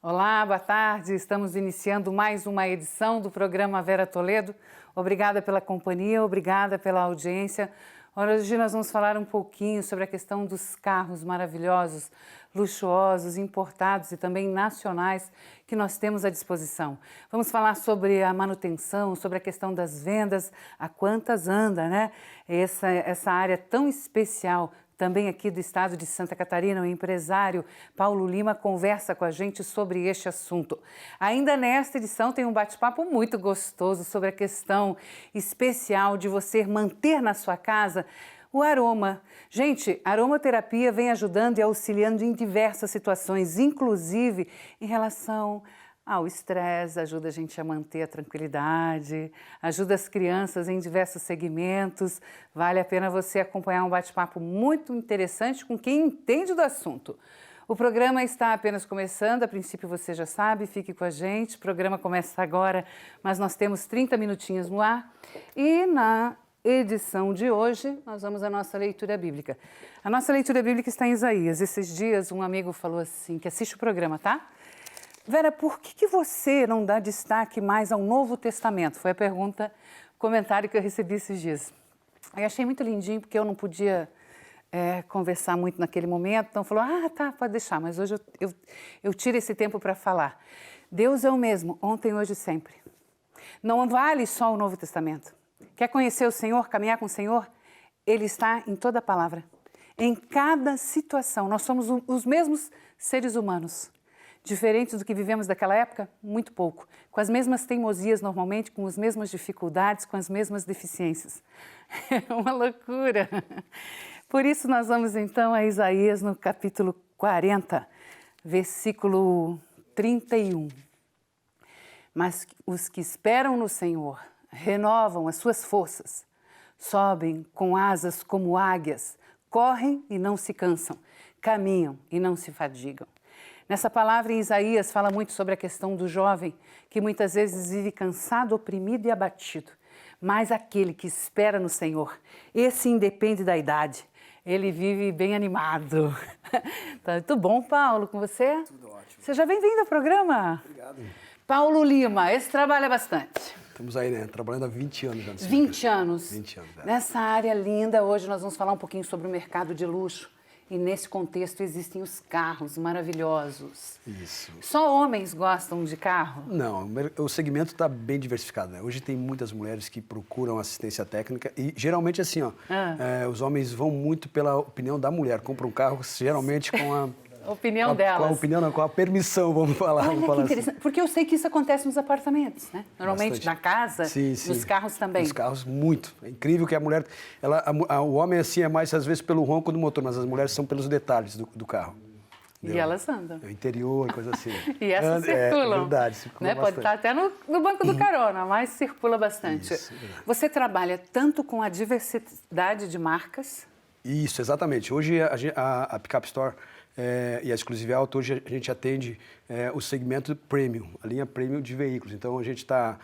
Olá, boa tarde. Estamos iniciando mais uma edição do programa Vera Toledo. Obrigada pela companhia, obrigada pela audiência. Hoje nós vamos falar um pouquinho sobre a questão dos carros maravilhosos, luxuosos, importados e também nacionais que nós temos à disposição. Vamos falar sobre a manutenção, sobre a questão das vendas, a quantas anda, né? Essa área tão especial. Também aqui do estado de Santa Catarina, o empresário Paulo Lima conversa com a gente sobre este assunto. Ainda nesta edição tem um bate-papo muito gostoso sobre a questão especial de você manter na sua casa o aroma. Gente, a aromaterapia vem ajudando e auxiliando em diversas situações, inclusive em relação ao estresse, ajuda a gente a manter a tranquilidade, ajuda as crianças em diversos segmentos. Vale a pena você acompanhar um bate-papo muito interessante com quem entende do assunto. O programa está apenas começando, a princípio você já sabe, fique com a gente. O programa começa agora, mas nós temos 30 minutinhos no ar. E na edição de hoje, nós vamos à nossa leitura bíblica. A nossa leitura bíblica está em Isaías. Esses dias um amigo falou assim, que assiste o programa, tá? Vera, por que você não dá destaque mais ao Novo Testamento? Foi a pergunta, comentário que eu recebi esses dias. Eu achei muito lindinho, porque eu não podia conversar muito naquele momento, então falou, tá, pode deixar, mas hoje eu tiro esse tempo para falar. Deus é o mesmo, ontem, hoje e sempre. Não vale só o Novo Testamento. Quer conhecer o Senhor, caminhar com o Senhor? Ele está em toda a palavra. Em cada situação, nós somos os mesmos seres humanos. Diferentes do que vivemos daquela época? Muito pouco. Com as mesmas teimosias normalmente, com as mesmas dificuldades, com as mesmas deficiências. É uma loucura. Por isso nós vamos então a Isaías no capítulo 40, versículo 31. Mas os que esperam no Senhor renovam as suas forças, sobem com asas como águias, correm e não se cansam, caminham e não se fadigam. Nessa palavra em Isaías fala muito sobre a questão do jovem que muitas vezes vive cansado, oprimido e abatido. Mas aquele que espera no Senhor, esse independe da idade, ele vive bem animado. Tá muito bom, Paulo, com você? Tudo ótimo. Seja bem-vindo ao programa. Obrigado. Paulo Lima, esse trabalha bastante. Estamos aí, né? Trabalhando há 20 anos já. 20 anos. 20 anos, é. Nessa área linda, hoje nós vamos falar um pouquinho sobre o mercado de luxo. E nesse contexto existem os carros maravilhosos. Isso. Só homens gostam de carro? Não, o segmento está bem diversificado, né? Hoje tem muitas mulheres que procuram assistência técnica e geralmente assim, os homens vão muito pela opinião da mulher. Compram um carro geralmente com a... opinião delas. Com a opinião, não, com a permissão, vamos falar. Olha que interessante, porque eu sei que isso acontece nos apartamentos, né? Normalmente Bastante. Na casa, sim. nos carros também. Nos carros, muito. É incrível que a mulher, o homem assim é mais às vezes pelo ronco do motor, mas as mulheres são pelos detalhes do carro. E elas andam. O interior, coisa assim. E essas circulam. É verdade, circula Pode estar até no banco do carona, mas circula bastante. Isso, verdade. Você trabalha tanto com a diversidade de marcas? Isso, exatamente. Hoje a Pickup Store e a Exclusive Auto, hoje a gente atende o segmento premium, a linha premium de veículos. Então a gente está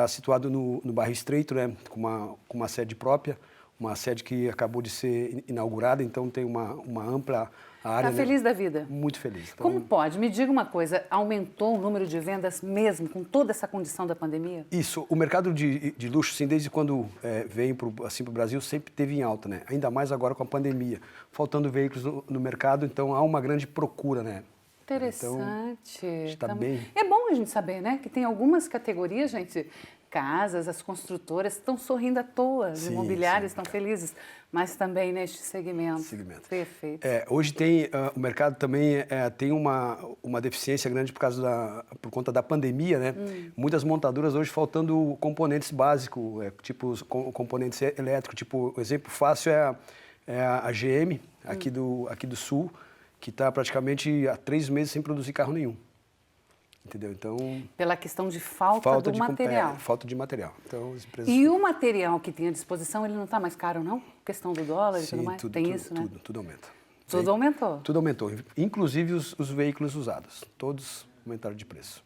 situado no bairro Estreito, né, com uma sede própria, uma sede que acabou de ser inaugurada, então tem uma ampla área. Está feliz da vida? Muito feliz. Então, como pode? Me diga uma coisa, aumentou o número de vendas mesmo com toda essa condição da pandemia? Isso, o mercado de luxo, sim, desde quando veio para o Brasil, sempre teve em alta, né? Ainda mais agora com a pandemia. Faltando veículos no mercado, então há uma grande procura, né? Interessante. Então, está bem. É bom a gente saber, né? Que tem algumas categorias, gente, casas, as construtoras estão sorrindo à toa, os imobiliários estão felizes, mas também neste segmento. Perfeito. Hoje tem, o mercado também tem uma deficiência grande por conta da pandemia, né? Muitas montadoras hoje faltando componentes básicos, tipo componentes elétricos, tipo, o exemplo fácil é a GM, aqui do Sul, que está praticamente há 3 meses sem produzir carro nenhum. Entendeu? Então, pela questão de falta de material. Falta de material. Então, as empresas... E o material que tem à disposição, ele não está mais caro, não? Questão do dólar e tudo mais? Tem isso, né? Tudo aumenta. Tudo aumentou? Tudo aumentou. Inclusive os veículos usados. Todos aumentaram de preço.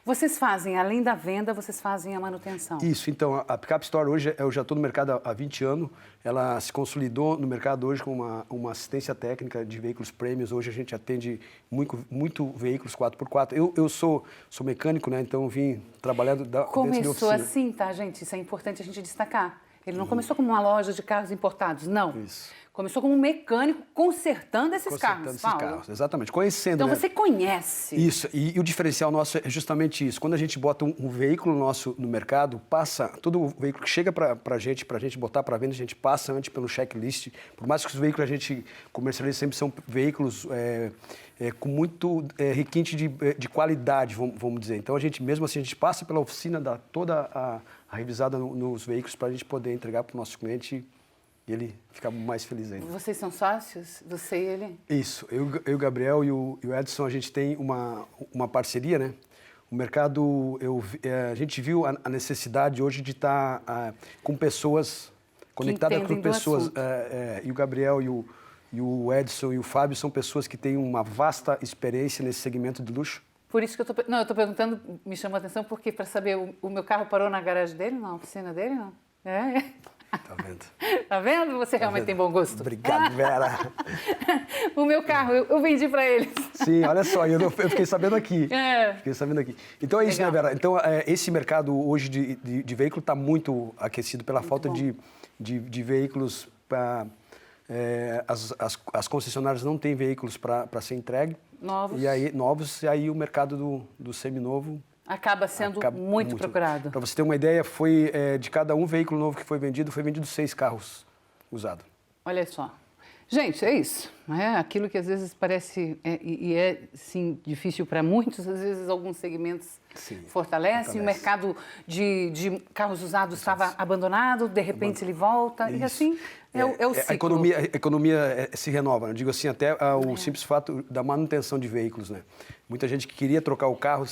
Vocês fazem, além da venda, vocês fazem a manutenção? Isso, então a Pickup Store hoje, eu já estou no mercado há 20 anos, ela se consolidou no mercado hoje com uma assistência técnica de veículos prêmios, hoje a gente atende muito veículos 4x4. Eu sou mecânico, né, então vim trabalhando dentro da oficina. Começou assim, tá, gente? Isso é importante a gente destacar. Ele não começou como uma loja de carros importados, não. Isso. Começou como um mecânico consertando esses carros, Paulo. Carros, exatamente, conhecendo. Então né? você conhece. Isso, e o diferencial nosso é justamente isso. Quando a gente bota um veículo nosso no mercado, passa, todo o veículo que chega para a gente botar para venda, a gente passa antes pelo checklist. Por mais que os veículos a gente comercializa sempre são veículos com muito requinte de qualidade, vamos dizer. Então, mesmo assim, a gente passa pela oficina, dá toda a revisada nos veículos para a gente poder entregar para o nosso cliente e ele ficar mais feliz ainda. Vocês são sócios? Você e ele? Isso. Eu, o Gabriel e o Edson, a gente tem uma parceria, né? O mercado, a gente viu a necessidade hoje de estar com pessoas, conectadas com pessoas. E o Gabriel e o Edson e o Fábio são pessoas que têm uma vasta experiência nesse segmento de luxo. Por isso que eu estou perguntando, me chamou a atenção, porque para saber, o meu carro parou na garagem dele, na oficina dele, não? É. Tá vendo? Tá vendo? Você realmente tem bom gosto. Obrigado, Vera. O meu carro, eu vendi para eles. Sim, olha só, eu fiquei sabendo aqui. Fiquei sabendo aqui. Então é isso, né, Vera? Então, esse mercado hoje de veículo está muito aquecido pela falta de veículos para... as concessionárias não têm veículos para ser entregue. Novos. E aí o mercado do seminovo... Acaba sendo muito procurado. Para você ter uma ideia, foi de cada veículo novo que foi vendido 6 carros usados. Olha só. Gente, é isso. Aquilo que às vezes parece, sim, difícil para muitos, às vezes alguns segmentos fortalecem. O mercado de carros usados estava abandonado, de repente ele volta, e assim é o ciclo. A economia se renova. Eu digo assim, até o simples fato da manutenção de veículos, né? Muita gente que queria trocar o carro,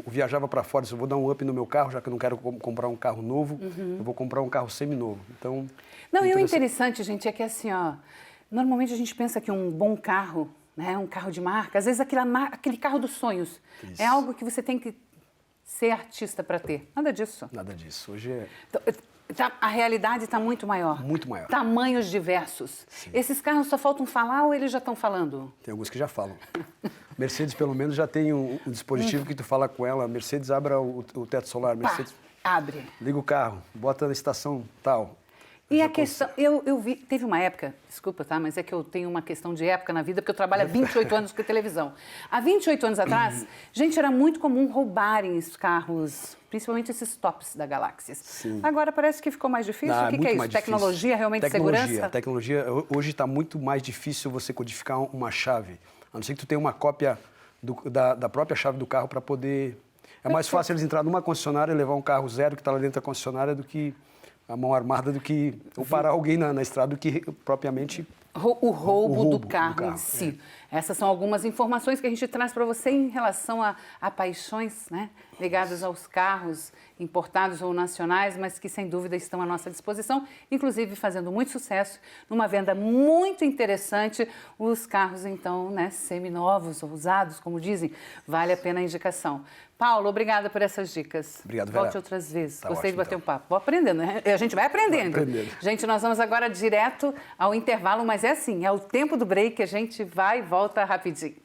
viajava para fora, disse, eu vou dar um up no meu carro, já que eu não quero comprar um carro novo, eu vou comprar um carro seminovo. Então, não, e o interessante, gente, é que assim, normalmente a gente pensa que um bom carro, né, um carro de marca, às vezes aquele carro dos sonhos, é algo que você tem que ser artista para ter. Nada disso. Nada disso. Hoje é... A realidade está muito maior. Muito maior. Tamanhos diversos. Sim. Esses carros só faltam falar ou eles já estão falando? Tem alguns que já falam. Mercedes, pelo menos, já tem um dispositivo que tu fala com ela. Mercedes abre o teto solar. Mercedes abre. Liga o carro, bota na estação tal. E a questão, eu vi, teve uma época, desculpa, tá, mas é que eu tenho uma questão de época na vida, porque eu trabalho há 28 anos com televisão. Há 28 anos atrás, gente, era muito comum roubarem os carros, principalmente esses tops da Galáxia. Sim. Agora parece que ficou mais difícil. O que é isso? Tecnologia, realmente segurança? Tecnologia. Hoje está muito mais difícil você codificar uma chave. A não ser que tu tenha uma cópia da própria chave do carro para poder... É mais fácil eles entrar numa concessionária e levar um carro zero que está lá dentro da concessionária do que... a mão armada do que... ou parar alguém na estrada do que propriamente... O roubo do carro em si. Essas são algumas informações que a gente traz para você em relação a paixões, né, ligadas aos carros importados ou nacionais, mas que sem dúvida estão à nossa disposição, inclusive fazendo muito sucesso, numa venda muito interessante, os carros então, né, seminovos ou usados, como dizem, vale a pena a indicação. Paulo, obrigada por essas dicas. Obrigado, Vera. Volte outras vezes. Tá Gostei ótimo, de bater um papo. Vou aprendendo, né? A gente vai aprendendo. Vai aprendendo. Gente, nós vamos agora direto ao intervalo, mas é assim, é o tempo do break, a gente vai e volta rapidinho.